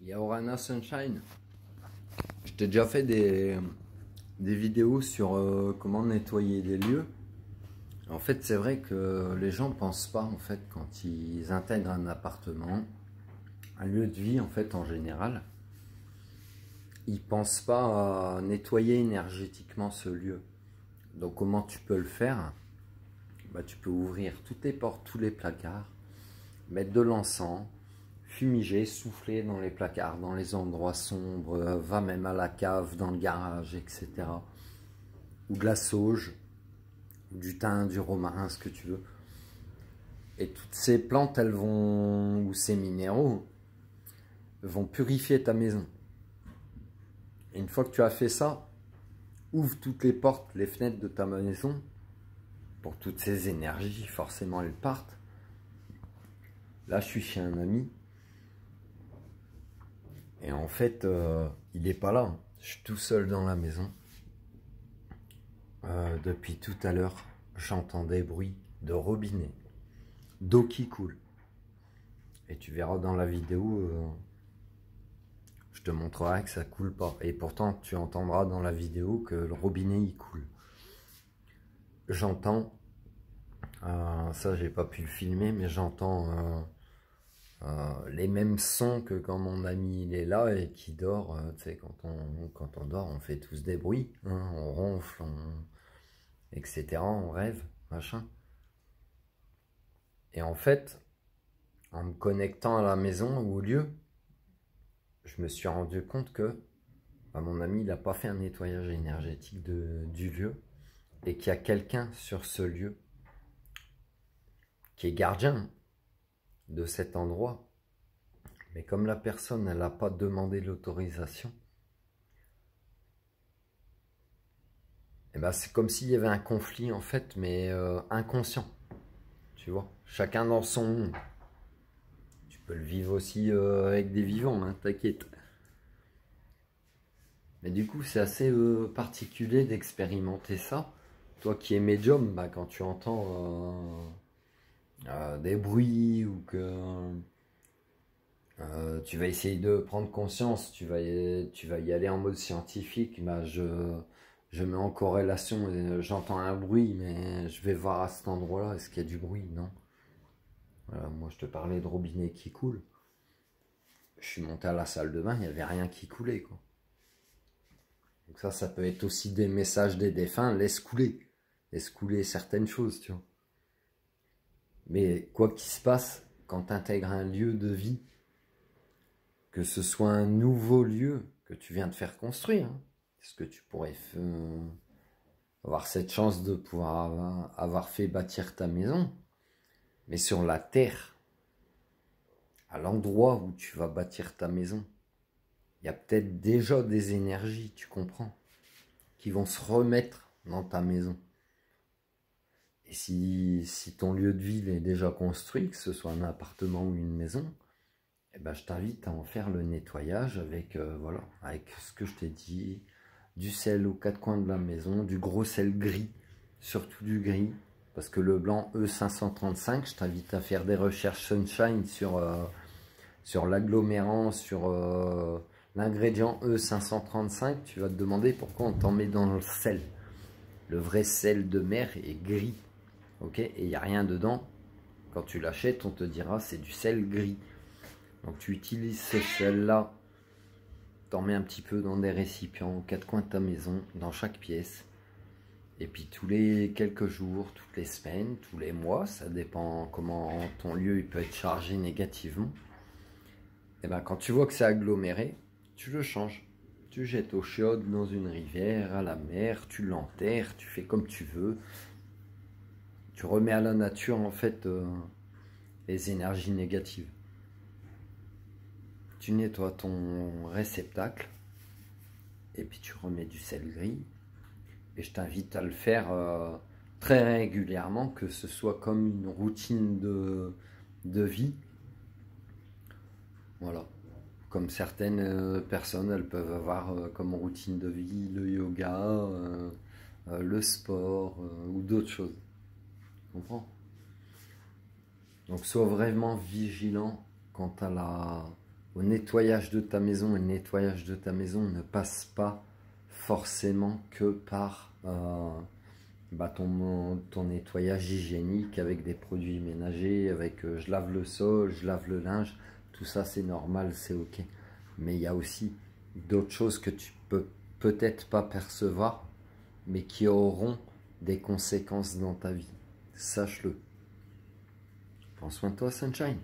Il y a Orana Sunshine. Je t'ai déjà fait des vidéos sur comment nettoyer des lieux. En fait, c'est vrai que les gens pensent pas, en fait, quand ils intègrent un appartement, un lieu de vie, en fait, en général, ils pensent pas à nettoyer énergétiquement ce lieu. Donc, comment tu peux le faire? Bah, tu peux ouvrir toutes les portes, tous les placards, mettre de l'encens, fumiger, souffler dans les placards, dans les endroits sombres, va même à la cave, dans le garage, etc. Ou de la sauge, du thym, du romarin, ce que tu veux. Et toutes ces plantes, elles vont, ou ces minéraux, vont purifier ta maison. Et une fois que tu as fait ça, ouvre toutes les portes, les fenêtres de ta maison, pour toutes ces énergies, forcément elles partent. Là, je suis chez un ami. Et en fait, il n'est pas là. Je suis tout seul dans la maison. Depuis tout à l'heure, j'entends des bruits de robinet, d'eau qui coule. Et tu verras dans la vidéo, je te montrerai que ça coule pas. Et pourtant, tu entendras dans la vidéo que le robinet il coule. J'entends, ça j'ai pas pu le filmer, mais j'entends les mêmes sons que quand mon ami il est là et qui dort. Tu sais, quand on dort, on fait tous des bruits, hein, on ronfle, etc. On rêve, machin. Et en fait, en me connectant à la maison ou au lieu, je me suis rendu compte que mon ami il n'a pas fait un nettoyage énergétique du lieu et qu'il y a quelqu'un sur ce lieu qui est gardien de cet endroit. Mais comme la personne elle n'a pas demandé l'autorisation, et ben c'est comme s'il y avait un conflit en fait, mais inconscient. Tu vois, chacun dans son monde. Tu peux le vivre aussi avec des vivants, hein, t'inquiète. Mais du coup, c'est assez particulier d'expérimenter ça. Toi qui es médium, bah, quand tu entends des bruits ou que tu vas essayer de prendre conscience, tu vas y aller en mode scientifique, bah, je mets en corrélation, j'entends un bruit, mais je vais voir à cet endroit-là, est-ce qu'il y a du bruit? Non. Voilà, moi, je te parlais de robinet qui coule. Je suis monté à la salle de bain, il n'y avait rien qui coulait, quoi. Donc ça peut être aussi des messages des défunts, laisse couler certaines choses, tu vois. Mais quoi qu'il se passe, quand tu intègres un lieu de vie, que ce soit un nouveau lieu que tu viens de faire construire, hein, est-ce que tu pourrais avoir cette chance de pouvoir avoir fait bâtir ta maison, mais sur la terre, à l'endroit où tu vas bâtir ta maison, il y a peut-être déjà des énergies, tu comprends, qui vont se remettre dans ta maison. Et si ton lieu de vie est déjà construit, que ce soit un appartement ou une maison, eh ben, je t'invite à en faire le nettoyage avec, voilà, avec ce que je t'ai dit, du sel aux quatre coins de la maison, du gros sel gris, surtout du gris, parce que le blanc E535, je t'invite à faire des recherches Sunshine sur l'agglomérant, sur l'ingrédient E535, tu vas te demander pourquoi on t'en met dans le sel. Le vrai sel de mer est gris, ok, et il n'y a rien dedans. Quand tu l'achètes, on te dira c'est du sel gris. Donc tu utilises ce sel-là, t'en mets un petit peu dans des récipients aux quatre coins de ta maison, dans chaque pièce. Et puis tous les quelques jours, toutes les semaines, tous les mois, ça dépend comment ton lieu il peut être chargé négativement. Et ben quand tu vois que c'est aggloméré, tu le changes. Tu jettes eau chaude dans une rivière, à la mer, tu l'enterres, tu fais comme tu veux. Tu remets à la nature en fait les énergies négatives. Tu nettoies ton réceptacle et puis tu remets du sel gris. Et je t'invite à le faire très régulièrement, que ce soit comme une routine de vie. Voilà. Comme certaines personnes, elles peuvent avoir comme routine de vie le yoga, le sport ou d'autres choses. Tu comprends? Donc sois vraiment vigilant quant à au nettoyage de ta maison. Et le nettoyage de ta maison ne passe pas forcément que par ton nettoyage hygiénique avec des produits ménagers, avec je lave le sol, je lave le linge. Tout ça, c'est normal, c'est ok. Mais il y a aussi d'autres choses que tu peux peut-être pas percevoir, mais qui auront des conséquences dans ta vie. Sache-le. Prends soin de toi, Sunshine.